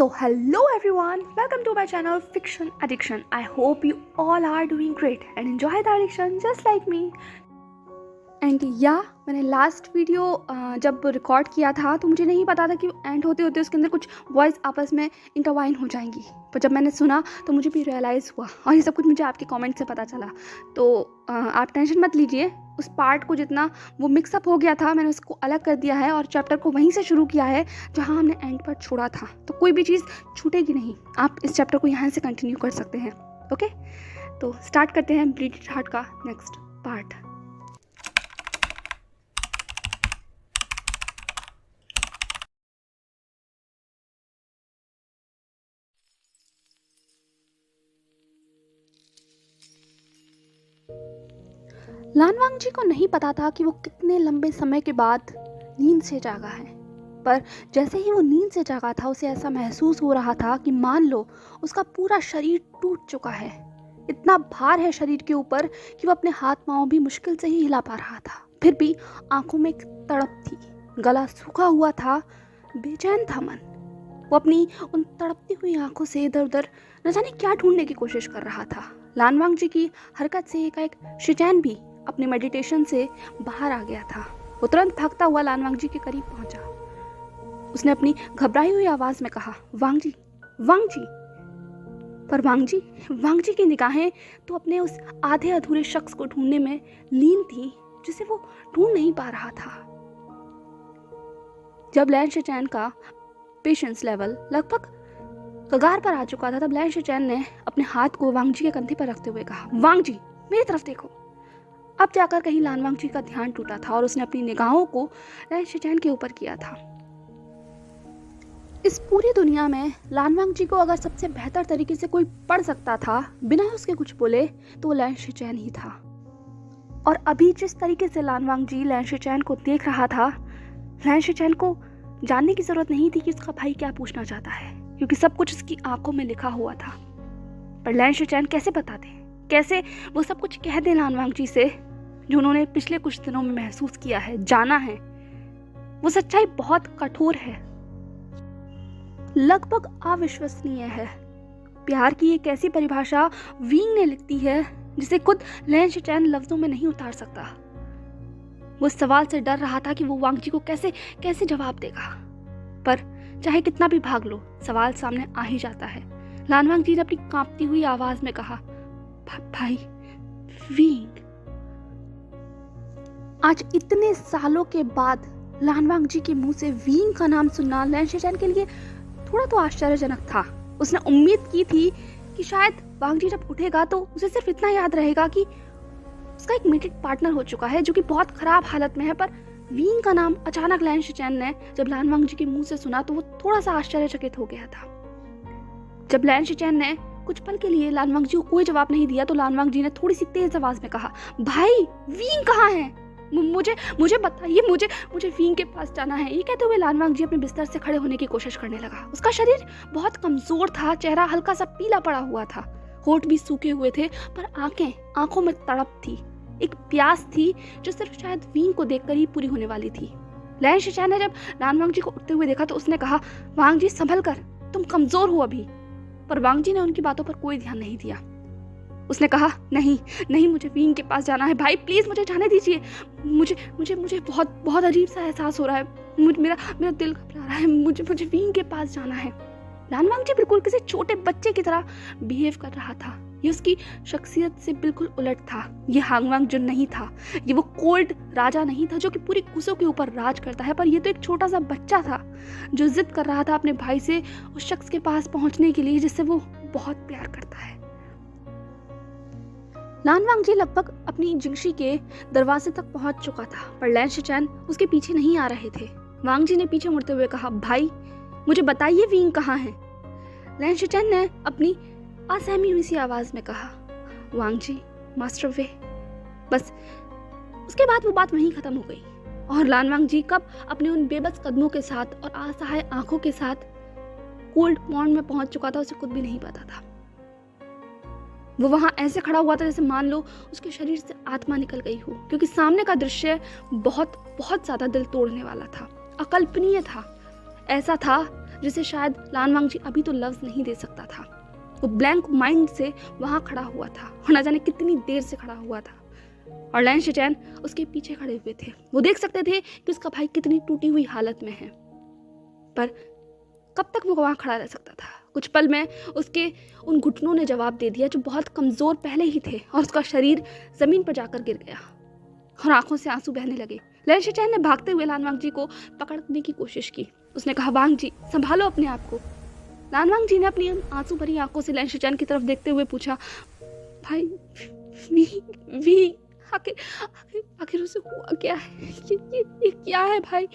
So hello everyone, welcome to my channel Fiction Addiction. I hope you all are doing great and enjoy the addiction just like me. And मैंने last video जब record किया था तो मुझे नहीं पता था कि एंड होते होते उसके अंदर कुछ वॉइस आपस में इंटरवाइन हो जाएंगी, पर जब मैंने सुना तो मुझे भी रियलाइज़ हुआ और ये सब कुछ मुझे आपके कमेंट से पता चला। तो आप टेंशन मत लीजिए, उस पार्ट को जितना वो मिक्सअप हो गया था मैंने उसको अलग कर दिया है और चैप्टर को वहीं से शुरू किया है जहाँ हमने एंड पर छोड़ा था। तो कोई भी चीज़ छूटेगी नहीं, आप इस चैप्टर को यहाँ से कंटिन्यू कर सकते हैं। ओके, तो स्टार्ट करते हैं ब्लीडेड हार्ट का नेक्स्ट पार्ट। लानवांग जी को नहीं पता था कि वो कितने लंबे समय के बाद नींद से जागा है, पर जैसे ही वो नींद से जागा था उसे ऐसा महसूस हो रहा था कि मान लो उसका पूरा शरीर टूट चुका है। इतना भार है शरीर के ऊपर कि वो अपने हाथ पांव भी मुश्किल से ही हिला पा रहा था। फिर भी आंखों में एक तड़प थी, गला सूखा हुआ था, बेचैन था मन। वो अपनी उन तड़पती हुई आंखों से इधर उधर न जाने क्या ढूंढने की कोशिश कर रहा था। लानवांग जी की हरकत से एकाएक शिचैन भी अपने मेडिटेशन से बाहर आ गया था। वो तुरंत भागता हुआ लानवांग जी के करीब पहुंचा। उसने अपनी घबराई हुई आवाज में कहा, वांग जी, वांग जी। पर वांग जी की निगाहें तो अपने उस आधे अधूरे शख्स को ढूंढने में लीन थी जिसे वो ढूंढ नहीं पा रहा था। जब लैन शिचैन का पेशेंस लेवल लगभग कगार पर आ चुका था तब लैन शिचैन ने अपने हाथ को वांग जी के कंधे पर रखते हुए कहा, वांग जी मेरी तरफ देखो। अब जाकर कहीं लानवांग जी का ध्यान टूटा था और उसने अपनी निगाहों को लैन शिचैन के ऊपर किया था। इस पूरी दुनिया में लानवांग जी को अगर सबसे बेहतर तरीके से कोई पढ़ सकता था बिना उसके कुछ बोले तो वो लैन शिचैन ही था। और अभी जिस तरीके से लानवांग जी लैन शिचैन को देख रहा था, लैन शिचैन को जानने की जरूरत नहीं थी कि उसका भाई क्या पूछना चाहता है, क्योंकि सब कुछ उसकी आंखों में लिखा हुआ था। पर लैन शिचैन कैसे बताते, कैसे वो सब कुछ कह दे लानवांग जी से जो उन्होंने पिछले कुछ दिनों में महसूस किया है, जाना है। वो सच्चाई बहुत कठोर है, लगभग अविश्वसनीय है। प्यार की एक ऐसी परिभाषा वींग ने लिखती है जिसे खुद लैन शिचैन लफ्जों में नहीं उतार सकता। वो इस सवाल से डर रहा था कि वो वांग जी को कैसे जवाब देगा, पर चाहे कितना भी भाग लो सवाल सामने आ ही जाता है। लानवांग जी ने अपनी कांपती हुई आवाज में कहा, भाई वींग। आज इतने सालों के बाद लानवांग जी के मुंह से वींग का नाम सुनना लैन शिचैन के लिए थोड़ा तो आश्चर्यजनक था। उसने उम्मीद की थी कि शायद वांग जी जब उठेगा तो उसे सिर्फ इतना याद रहेगा कि उसका एक मेटेड पार्टनर हो चुका है जो कि बहुत खराब हालत में है। पर वींग का नाम अचानक लैन शिचैन ने जब लानवांग जी के मुंह से सुना तो वो थोड़ा सा आश्चर्यचकित हो गया था। जब लैन शिचैन ने कुछ पल के लिए लानवांग जी को कोई जवाब नहीं दिया तो लानवांग जी ने थोड़ी सी तेज आवाज में कहा, भाई वींग कहाँ है? मुझे बताइए, मुझे वींग के पास जाना है। ये कहते हुए लानवांग जी अपने बिस्तर से खड़े होने की कोशिश करने लगा। उसका शरीर बहुत कमजोर था, चेहरा हल्का सा पीला पड़ा हुआ था, होठ भी सूखे हुए थे, पर आंखों में तड़प थी, एक प्यास थी जो सिर्फ शायद वींग को देखकर ही पूरी होने वाली थी। लैन शिचैन ने जब लानवांग जी को उठते हुए देखा तो उसने कहा, वांग जी संभल कर, तुम कमजोर हो अभी। पर वांग जी ने उनकी बातों पर कोई ध्यान नहीं दिया। उसने कहा, नहीं मुझे वींग के पास जाना है, भाई प्लीज मुझे जाने दीजिए। मुझे बहुत अजीब सा एहसास हो रहा है, मेरा दिल घबरा रहा है, मुझे वींग के पास जाना है। लानवांग जी बिल्कुल किसी छोटे बच्चे की तरह बिहेव कर रहा था। ये उसकी शख्सियत से बिल्कुल उलट था। ये हांगवांग जो नहीं था, ये वो कोल्ड राजा नहीं था जो कि पूरी कुसों के ऊपर राज करता है, पर ये तो एक छोटा सा बच्चा था जो जिद कर रहा था अपने भाई से उस शख्स के पास पहुंचने के लिए जिससे वो बहुत प्यार करता है। लानवांग जी लगभग अपनी जिंगशी के दरवाजे तक पहुंच चुका था, पर लैन शिचैन उसके पीछे नहीं आ रहे थे। वांग जी ने पीछे मुड़ते हुए कहा, भाई मुझे बताइए वींग कहाँ है? लैन शिचैन ने अपनी असहमी हुई सी आवाज में कहा, वांग जी मास्टर वे। बस उसके बाद वो बात वहीं खत्म हो गई और लानवांग जी कब अपने उन बेबस कदमों के साथ और असहाय आंखों के साथ कोल्ड पॉन्ड में पहुंच चुका था उसे खुद भी नहीं पता था। वो वहां ऐसे खड़ा हुआ था जैसे मान लो उसके शरीर से आत्मा निकल गई हो, क्योंकि सामने का दृश्य बहुत ज्यादा दिल तोड़ने वाला था, अकल्पनीय था। ऐसा था जिसे शायद लान वांगजी अभी तो लफ्ज नहीं दे सकता था। वो ब्लैंक माइंड से वहाँ खड़ा हुआ था और न जाने कितनी देर से खड़ा हुआ था, और लैन शिचैन उसके पीछे खड़े हुए थे। वो देख सकते थे कि उसका भाई कितनी टूटी हुई हालत में है, पर कब तक वो वहाँ खड़ा रह सकता था। कुछ पल में उसके उन घुटनों ने जवाब दे दिया जो बहुत कमज़ोर पहले ही थे, और उसका शरीर ज़मीन पर जाकर गिर गया और आंखों से आंसू बहने लगे। लैन शिचैन ने भागते हुए लान वांगजी को पकड़ने की कोशिश की। उसने कहा, वांगजी संभालो अपने आप को। लान वांगजी ने अपनी आंसू भरी आंखों से लैन शिचैन की तरफ देखते हुए पूछा, भाई वी आखिर उसे हुआ क्या है? ये क्या है भाई?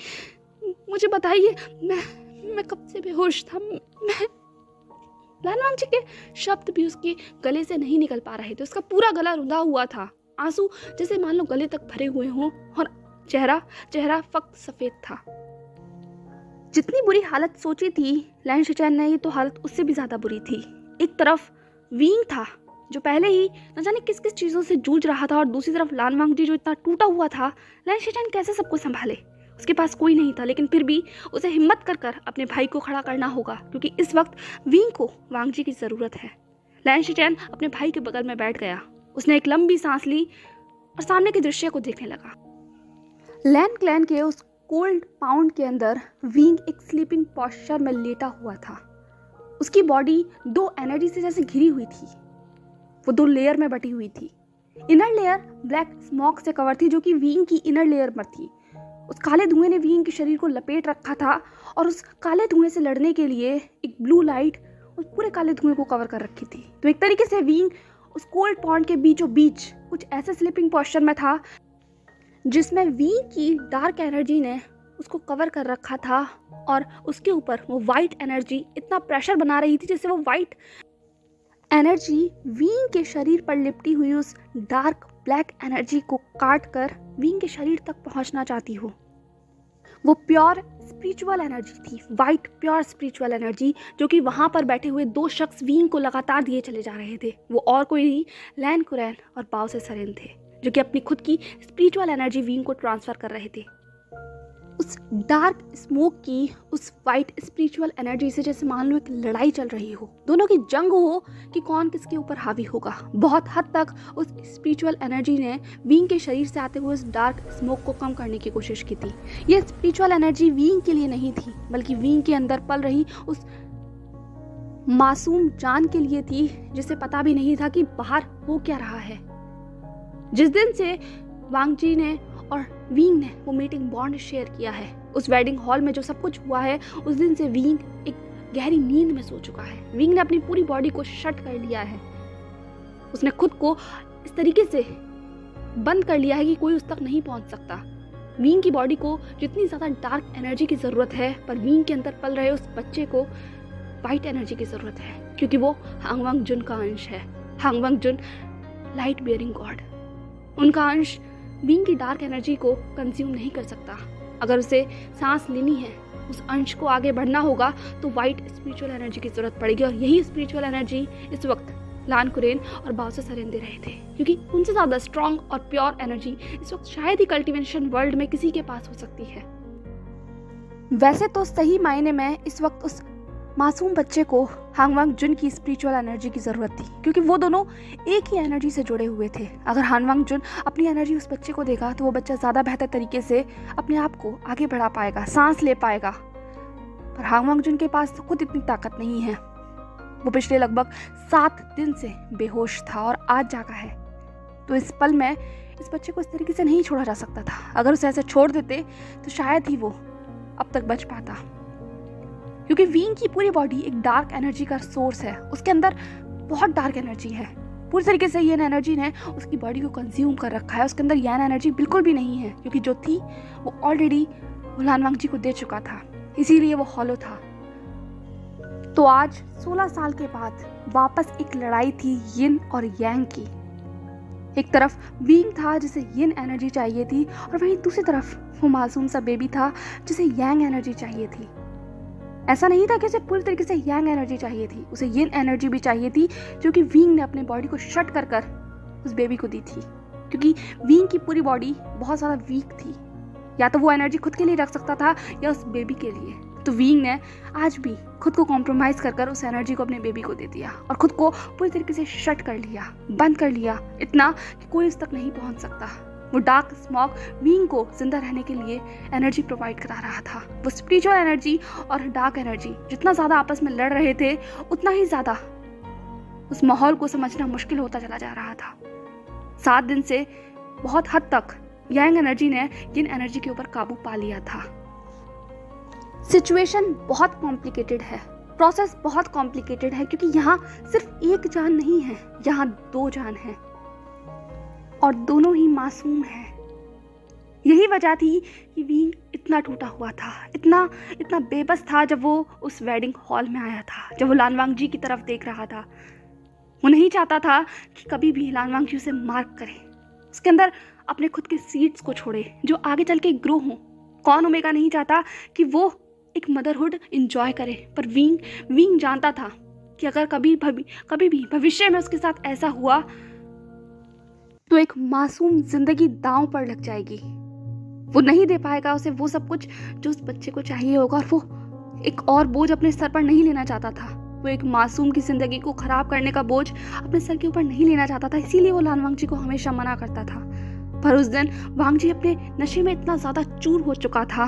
मुझे बताइए, मैं कब से बेहोश था। मैं लान वांगजी के शब्द भी उसके गले से नहीं निकल पा रहे थे। उसका पूरा गला रुंधा हुआ था, आंसू जैसे मान लो गले तक भरे हुए हों, और चेहरा फक्त सफेद था। जितनी बुरी हालत सोची थी लैन शिचैन ने, ये तो हालत उससे भी ज्यादा बुरी थी। एक तरफ वींग था जो पहले ही न जाने किस किस चीजों से जूझ रहा था, और दूसरी तरफ लान वांगजी जो इतना टूटा हुआ था। लैन शिचैन कैसे सबको संभाले? उसके पास कोई नहीं था, लेकिन फिर भी उसे हिम्मत कर अपने भाई को खड़ा करना होगा, क्योंकि इस वक्त वींग को वांगजी की जरूरत है। लैन शिचैन अपने भाई के बगल में बैठ गया। उसने एक लंबी सांस ली और सामने के दृश्य को देखने लगा। लैन क्लैन के उस कोल्ड पाउंड के अंदर वींग एक स्लीपिंग पोस्चर में लेटा हुआ था। उसकी बॉडी दो एनर्जी से जैसे घिरी हुई थी। वो दो लेयर में बटी हुई थी। इनर लेयर ब्लैक स्मोक से कवर थी, जो कि वींग की इनर लेयर पर थी। उस काले धुएं ने वींग के शरीर को लपेट रखा था, और उस काले धुएं से लड़ने के लिए एक ब्लू लाइट उस पूरे काले धुएं को कवर कर रखी थी। तो एक तरीके से वींग उस कोल्ड पॉन्ड के बीचों बीच कुछ ऐसे स्लीपिंग पोस्चर में था जिसमें वींग की डार्क एनर्जी ने उसको कवर कर रखा था, और उसके ऊपर वो वाइट एनर्जी इतना प्रेशर बना रही थी जैसे वो वाइट एनर्जी वींग के शरीर पर लिपटी हुई उस डार्क ब्लैक एनर्जी को काट कर वींग के शरीर तक पहुंचना चाहती हो। वो प्योर स्पिरिचुअल एनर्जी थी, वाइट प्योर स्पिरिचुअल एनर्जी, जो कि वहां पर बैठे हुए दो शख्स वींग को लगातार दिए चले जा रहे थे। वो और कोई नहीं, लैन कुरैन और बाओ से सरेन थे, जो कि अपनी खुद की स्पिरिचुअल एनर्जी वींग को ट्रांसफर कर रहे थे। उस डार्क स्मोक की उस वाइट स्पिरिचुअल एनर्जी से जैसे मान लो एक लड़ाई चल रही हो, दोनों की जंग हो कि कौन किसके ऊपर हावी होगा। बहुत हद तक उस स्पिरिचुअल एनर्जी ने वींग के शरीर से आते हुए उस डार्क स्मोक को कम करने की कोशिश की थी। यह स्पिरिचुअल एनर्जी वींग के लिए नहीं थी, बल्कि वींग के अंदर पल रही उस मासूम जान के लिए थी, जिसे पता भी नहीं था कि बाहर हो क्या रहा है। जिस दिन से वांगजी ने और वींग ने वो मीटिंग बॉन्ड शेयर किया है, उस वेडिंग हॉल में जो सब कुछ हुआ है, उस दिन से वींग एक गहरी नींद में सो चुका है। वींग ने अपनी पूरी बॉडी को शट कर लिया है। उसने खुद को इस तरीके से बंद कर लिया है कि कोई उस तक नहीं पहुंच सकता। वींग की बॉडी को जितनी ज्यादा डार्क एनर्जी की जरूरत है, पर वींग के अंदर पल रहे उस बच्चे को वाइट एनर्जी की जरूरत है, क्योंकि वो हांगवांग जुन का अंश है। हांगवांग जुन लाइट बियरिंग गॉड, उनका अंश वींग की डार्क एनर्जी को कंज्यूम नहीं कर सकता। अगर उसे सांस लेनी है, उस अंश को आगे बढ़ना होगा, तो वाइट स्पिरिचुअल एनर्जी की जरूरत पड़ेगी, और यही स्पिरिचुअल एनर्जी इस वक्त लान कुरैन और बाओ से सरेन दे रहे थे, क्योंकि उनसे ज्यादा स्ट्रॉन्ग और प्योर एनर्जी इस वक्त शायद ही कल्टीवेशन वर्ल्ड में किसी के पास हो सकती है। वैसे तो सही मायने में इस वक्त उस मासूम बच्चे को हांगवांग जुन की स्पिरिचुअल एनर्जी की जरूरत थी, क्योंकि वो दोनों एक ही एनर्जी से जुड़े हुए थे। अगर हांगवांग जुन अपनी एनर्जी उस बच्चे को देगा, तो वो बच्चा ज्यादा बेहतर तरीके से अपने आप को आगे बढ़ा पाएगा, सांस ले पाएगा। पर हांगवांग जुन के पास तो खुद इतनी ताकत नहीं है। वो पिछले लगभग 7 दिन से बेहोश था और आज जागा है। तो इस पल में इस बच्चे को इस तरीके से नहीं छोड़ा जा सकता था। अगर उसे ऐसे छोड़ देते तो शायद ही वो अब तक बच पाता, क्योंकि वींग की पूरी बॉडी एक डार्क एनर्जी का सोर्स है। उसके अंदर बहुत डार्क एनर्जी है। पूरी तरीके से येन एनर्जी ने उसकी बॉडी को कंज्यूम कर रखा है। उसके अंदर यान एनर्जी बिल्कुल भी नहीं है, क्योंकि जो थी वो ऑलरेडी लान वांगजी को दे चुका था, इसीलिए वो हॉलो था। तो आज 16 साल के बाद वापस एक लड़ाई थी यिन और यांग की। एक तरफ वींग था जिसे यिन एनर्जी चाहिए थी, और वहीं दूसरी तरफ वो मासूम सा बेबी था जिसे यांग एनर्जी चाहिए थी। ऐसा नहीं था कि उसे पूरी तरीके से यांग एनर्जी चाहिए थी, उसे यिन एनर्जी भी चाहिए थी, जो कि वींग ने अपने बॉडी को शट कर कर उस बेबी को दी थी। क्योंकि वींग की पूरी बॉडी बहुत ज़्यादा वीक थी, या तो वो एनर्जी खुद के लिए रख सकता था या उस बेबी के लिए। तो वींग ने आज भी खुद को कॉम्प्रोमाइज़ कर कर उस एनर्जी को अपने बेबी को दे दिया और खुद को पूरी तरीके से शट कर लिया, बंद कर लिया, इतना कि कोई उस तक नहीं पहुंच सकता। वो डार्क स्मॉग वींग को जिंदा रहने के लिए एनर्जी प्रोवाइड करा रहा था। वो स्पिरिचुअल एनर्जी और डार्क एनर्जी जितना ज़्यादा आपस में लड़ रहे थे, उतना ही ज़्यादा उस माहौल को समझना मुश्किल होता चला जा रहा था। 7 दिन से बहुत हद तक यांग एनर्जी ने यिन एनर्जी के ऊपर काबू पा लिया था। सिचुएशन बहुत कॉम्प्लिकेटेड है, प्रोसेस बहुत कॉम्प्लिकेटेड है, क्योंकि यहाँ सिर्फ एक जान नहीं है, यहाँ 2 जान है और दोनों ही मासूम हैं। यही वजह थी कि वींग इतना टूटा हुआ था, इतना बेबस था जब वो उस वेडिंग हॉल में आया था, जब वो लानवांग जी की तरफ देख रहा था। वो नहीं चाहता था कि कभी भी लानवांग जी उसे मार्क करे, उसके अंदर अपने खुद के सीड्स को छोड़े जो आगे चल के ग्रो हों। कौन ओमेगा नहीं चाहता कि वो एक मदरहुड इंजॉय करे, पर वींग जानता था कि अगर कभी भी भविष्य में उसके साथ ऐसा हुआ तो एक मासूम जिंदगी दांव पर लग जाएगी। वो नहीं दे पाएगा उसे वो सब कुछ जो उस बच्चे को चाहिए होगा, और वो एक और बोझ अपने सर पर नहीं लेना चाहता था। वो एक मासूम की जिंदगी को खराब करने का बोझ अपने सर के ऊपर नहीं लेना चाहता था, इसीलिए वो लानवांग जी को हमेशा मना करता था। पर उस दिन वांग जी अपने नशे में इतना ज्यादा चूर हो चुका था,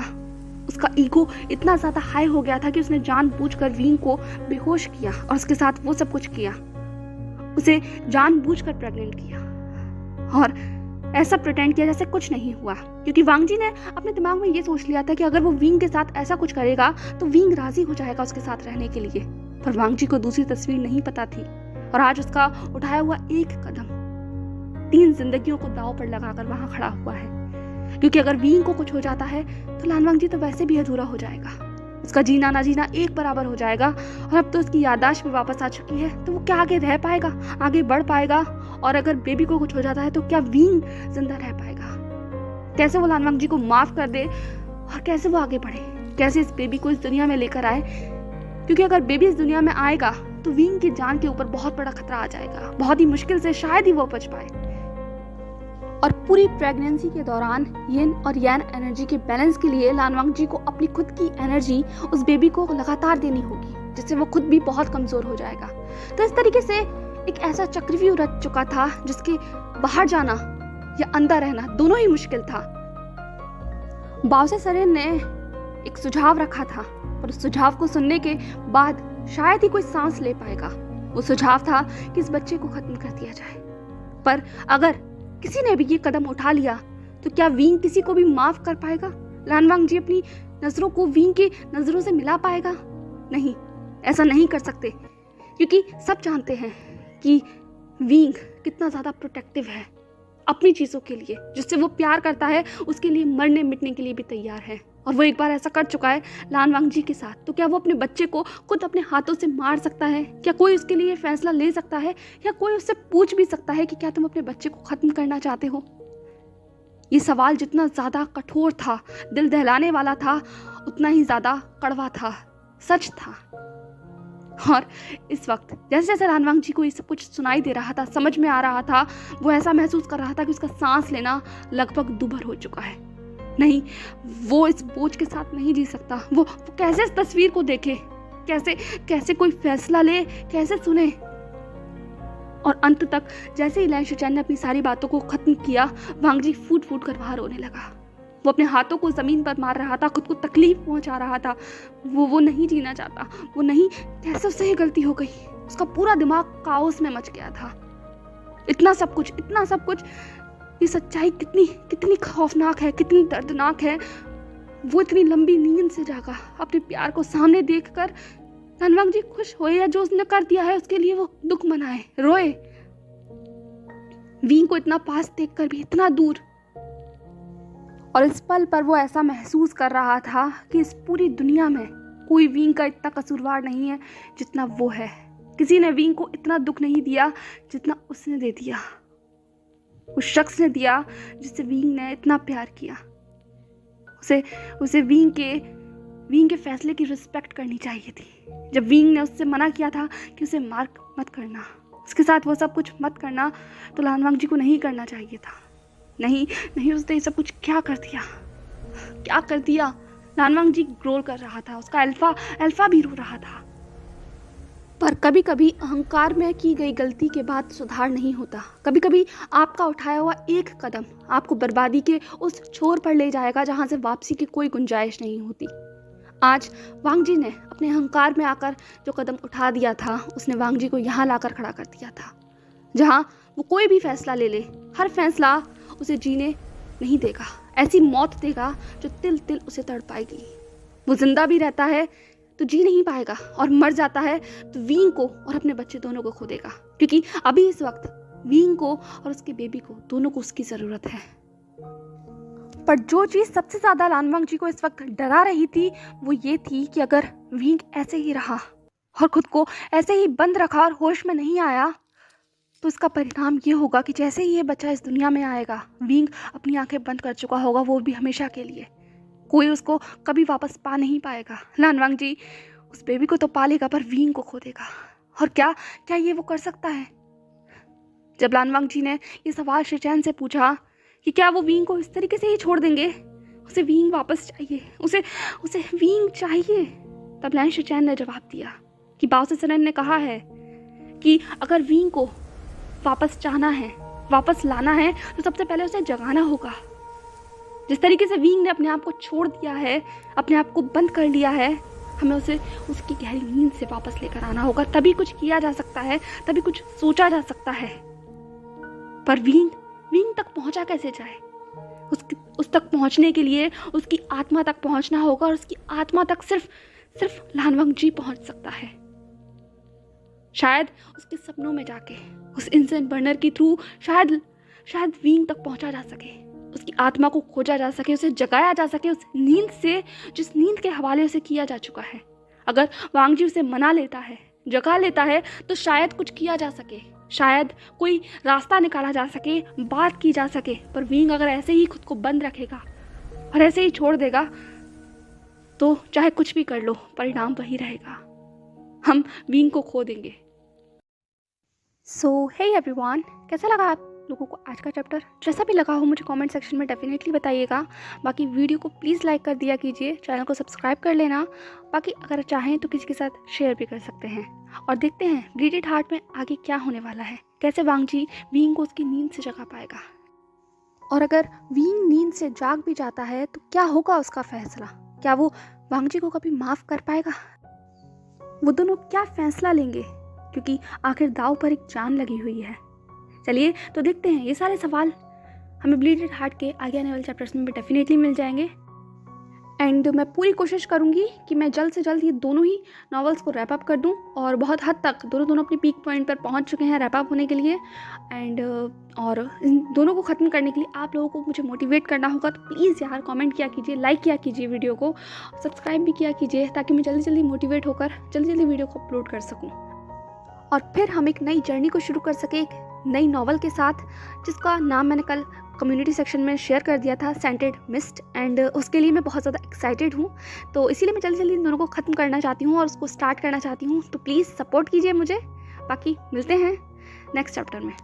उसका ईगो इतना ज्यादा हाई हो गया था कि उसने जानबूझकर वींग को बेहोश किया और उसके साथ वो सब कुछ किया। उसे जानबूझकर प्रेग्नेंट किया और ऐसा प्रिटेंड किया जैसे कुछ नहीं हुआ, क्योंकि वांग जी ने अपने दिमाग में ये सोच लिया था कि अगर वो वींग के साथ ऐसा कुछ करेगा तो वींग राजी हो जाएगा उसके साथ रहने के लिए। पर वांग जी को दूसरी तस्वीर नहीं पता थी और आज उसका उठाया हुआ एक कदम 3 जिंदगियों को दांव पर लगाकर वहां खड़ा हुआ है, क्योंकि अगर वींग को कुछ हो जाता है तो लानवांग जी तो वैसे भी अधूरा हो जाएगा, उसका जीना ना जीना एक बराबर हो जाएगा। और अब तो उसकी याददाश्त भी वापस आ चुकी है, तो वो क्या आगे रह पाएगा, आगे बढ़ पाएगा? और अगर बेबी को कुछ हो जाता है तो क्या वींग जिंदा रह पाएगा? कैसे वो लानवांग जी को माफ कर दे और कैसे वो आगे बढ़े, कैसे इस बेबी को इस दुनिया में लेकर आए? क्योंकि अगर बेबी इस दुनिया में आएगा तो वींग की जान के ऊपर बहुत बड़ा खतरा आ जाएगा, बहुत ही मुश्किल से शायद ही वो बच पाए। और पूरी प्रेगनेंसी के दौरान यिन और यान एनर्जी के बैलेंस के लिए लानवांग जी को अपनी खुद की एनर्जी उस बेबी को लगातार देनी होगी, जिससे वो खुद भी बहुत कमजोर हो जाएगा। तो इस तरीके से एक ऐसा चक्रव्यूह रच चुका था जिसके बाहर जाना या अंदर रहना दोनों ही मुश्किल था। बाओसे सरेन ने एक सुझाव रखा था, पर उस सुझाव को सुनने के बाद शायद ही कोई सांस ले पाएगा। वो सुझाव था कि इस बच्चे को खत्म कर दिया जाए। पर अगर किसी ने भी ये कदम उठा लिया तो क्या वींग किसी को भी माफ कर पाएगा? लानवांग जी अपनी नजरों को वींग की नजरों से मिला पाएगा? नहीं, ऐसा नहीं कर सकते, क्योंकि सब जानते हैं कि वींग कितना ज्यादा प्रोटेक्टिव है अपनी चीजों के लिए। जिससे वो प्यार करता है उसके लिए मरने मिटने के लिए भी तैयार है, और वो एक बार ऐसा कर चुका है लानवांग जी के साथ। तो क्या वो अपने बच्चे को खुद अपने हाथों से मार सकता है? क्या कोई उसके लिए फैसला ले सकता है? या कोई उससे पूछ भी सकता है कि क्या तुम अपने बच्चे को खत्म करना चाहते हो? ये सवाल जितना ज्यादा कठोर था, दिल दहलाने वाला था, उतना ही ज्यादा कड़वा था, सच था। और इस वक्त जैसे जैसे लानवांग जी को ये सब कुछ सुनाई दे रहा था, समझ में आ रहा था, वो ऐसा महसूस कर रहा था कि उसका सांस लेना लगभग दुभर हो चुका है। नहीं, वो इस बोझ के साथ नहीं जी सकता। वो कैसे इस तस्वीर को देखे, कैसे कोई फैसला ले, कैसे सुने? और अंत तक जैसे ही लैंशुचैन ने अपनी सारी बातों को खत्म किया, वांग जी फूट फूट कर बाहर रोने लगा। वो अपने हाथों को जमीन पर मार रहा था, खुद को तकलीफ पहुंचा रहा था। वो नहीं जीना चाहता, वो नहीं, कैसे उससे ही गलती हो गई? उसका पूरा दिमाग काओस में मच गया था। इतना सब कुछ, ये सच्चाई कितनी खौफनाक है, कितनी दर्दनाक है। वो इतनी लंबी नींद से जागा, अपने प्यार को सामने देखकर लानवांग जी खुश होए या जो उसने कर दिया है उसके लिए वो दुख मनाए, रोए। वींग को इतना पास देखकर भी इतना दूर। और इस पल पर वो ऐसा महसूस कर रहा था कि इस पूरी दुनिया में कोई वींग का इतना कसूरवार नहीं है जितना वो है। किसी ने वींग को इतना दुख नहीं दिया जितना उसने दे दिया, उस शख्स ने दिया जिससे वींग ने इतना प्यार किया। उसे वींग के फैसले की रिस्पेक्ट करनी चाहिए थी। जब वींग ने उससे मना किया था कि उसे मार्क मत करना, उसके साथ वो सब कुछ मत करना, तो लानवांग जी को नहीं करना चाहिए था। नहीं, उसने ये सब कुछ क्या कर दिया। लानवांग जी ग्रोल कर रहा था, उसका अल्फा भी रो रहा था। पर कभी कभी अहंकार में की गई गलती के बाद सुधार नहीं होता। कभी कभी आपका उठाया हुआ एक कदम आपको बर्बादी के उस छोर पर ले जाएगा जहां से वापसी की कोई गुंजाइश नहीं होती। आज वांग जी ने अपने अहंकार में आकर जो कदम उठा दिया था, उसने वांग जी को यहाँ लाकर खड़ा कर दिया था, जहां वो कोई भी फैसला ले ले, हर फैसला उसे जीने नहीं देगा, ऐसी मौत देगा जो तिल तिल उसे तड़पाएगी। वो जिंदा भी रहता है तो जी नहीं पाएगा, और मर जाता है तो वींग को और अपने बच्चे दोनों को खो देगा, क्योंकि अभी इस वक्त वींग को और उसके बेबी को, दोनों को उसकी ज़रूरत है। पर जो चीज़ सबसे ज़्यादा लानवांग जी को इस वक्त डरा रही थी वो ये थी कि अगर वींग ऐसे ही रहा और खुद को ऐसे ही बंद रखा और होश में नहीं आया तो इसका परिणाम ये होगा कि जैसे ही ये बच्चा इस दुनिया में आएगा, वींग अपनी आंखें बंद कर चुका होगा, वो भी हमेशा के लिए। कोई उसको कभी वापस पा नहीं पाएगा। लानवांग जी उस बेबी को तो पालेगा पर वींग को खो देगा। और क्या क्या ये वो कर सकता है? जब लानवांग जी ने ये सवाल शिचैन से पूछा कि क्या वो वींग को इस तरीके से ही छोड़ देंगे, उसे वींग वापस चाहिए, उसे उसे वींग चाहिए, तब लैन शिचैन ने जवाब दिया कि बाओ सेसनन ने कहा है कि अगर वींग को वापस चाहना है, वापस लाना है, तो सबसे पहले उसे जगाना होगा। जिस तरीके से वींग ने अपने आप को छोड़ दिया है, अपने आप को बंद कर लिया है, हमें उसे उसकी गहरी नींद से वापस लेकर आना होगा। तभी कुछ किया जा सकता है, तभी कुछ सोचा जा सकता है। पर वींग तक पहुंचा कैसे जाए? उस तक पहुंचने के लिए उसकी आत्मा तक पहुंचना होगा, और उसकी आत्मा तक सिर्फ लानवांग जी पहुंच सकता है। शायद उसके सपनों में जाके उस इंसेंट बर्नर के थ्रू शायद वींग तक पहुंचा जा सके, उसकी आत्मा को खोजा जा सके, उसे जगाया जा सके उस नींद से जिस नींद के हवाले उसे किया जा चुका है। अगर वांग जी उसे मना लेता है, जगा लेता है, तो शायद कुछ किया जा सके, शायद कोई रास्ता निकाला जा सके, बात की जा सके। पर वींग अगर ऐसे ही खुद को बंद रखेगा और ऐसे ही छोड़ देगा तो चाहे कुछ भी कर लो, परिणाम वही रहेगा, हम वींग को खो देंगे। सो हे एवरीवन, कैसा लगा आप लोगों को आज का चैप्टर? जैसा भी लगा हो मुझे कमेंट सेक्शन में डेफिनेटली बताइएगा। बाकी वीडियो को प्लीज़ लाइक कर दिया कीजिए, चैनल को सब्सक्राइब कर लेना। बाकी अगर चाहें तो किसी के साथ शेयर भी कर सकते हैं। और देखते हैं ब्लीडेड हार्ट में आगे क्या होने वाला है, कैसे वांग जी वींग को उसकी नींद से जगा पाएगा, और अगर वींग नींद से जाग भी जाता है तो क्या होगा उसका फैसला? क्या वो वांग जी को कभी माफ़ कर पाएगा? वो दोनों क्या फैसला लेंगे, क्योंकि आखिर दाव पर एक जान लगी हुई है। चलिए तो देखते हैं, ये सारे सवाल हमें ब्लीडेड हार्ट के आगे आने वाले चैप्टर्स में भी डेफिनेटली मिल जाएंगे। एंड मैं पूरी कोशिश करूंगी कि मैं जल्द से जल्द ये दोनों ही नॉवेल्स को रैप अप कर दूं, और बहुत हद तक दोनों अपनी पीक पॉइंट पर पहुंच चुके हैं रैप अप होने के लिए। एंड और इन दोनों को ख़त्म करने के लिए आप लोगों को मुझे मोटिवेट करना होगा, तो प्लीज़ यार कमेंट किया कीजिए, लाइक किया कीजिए वीडियो को, सब्सक्राइब भी किया कीजिए, ताकि मैं जल्दी मोटिवेट होकर जल्दी वीडियो को अपलोड कर सकूँ, और फिर हम एक नई जर्नी को शुरू कर सके, एक नई नॉवल के साथ, जिसका नाम मैंने कल कम्युनिटी सेक्शन में शेयर कर दिया था, सेंटेड मिस्ट। एंड उसके लिए मैं बहुत ज़्यादा एक्साइटेड हूँ, तो इसीलिए मैं जल्दी इन दोनों को ख़त्म करना चाहती हूँ और उसको स्टार्ट करना चाहती हूँ। तो प्लीज़ सपोर्ट कीजिए मुझे। बाकी मिलते हैं नेक्स्ट चैप्टर में।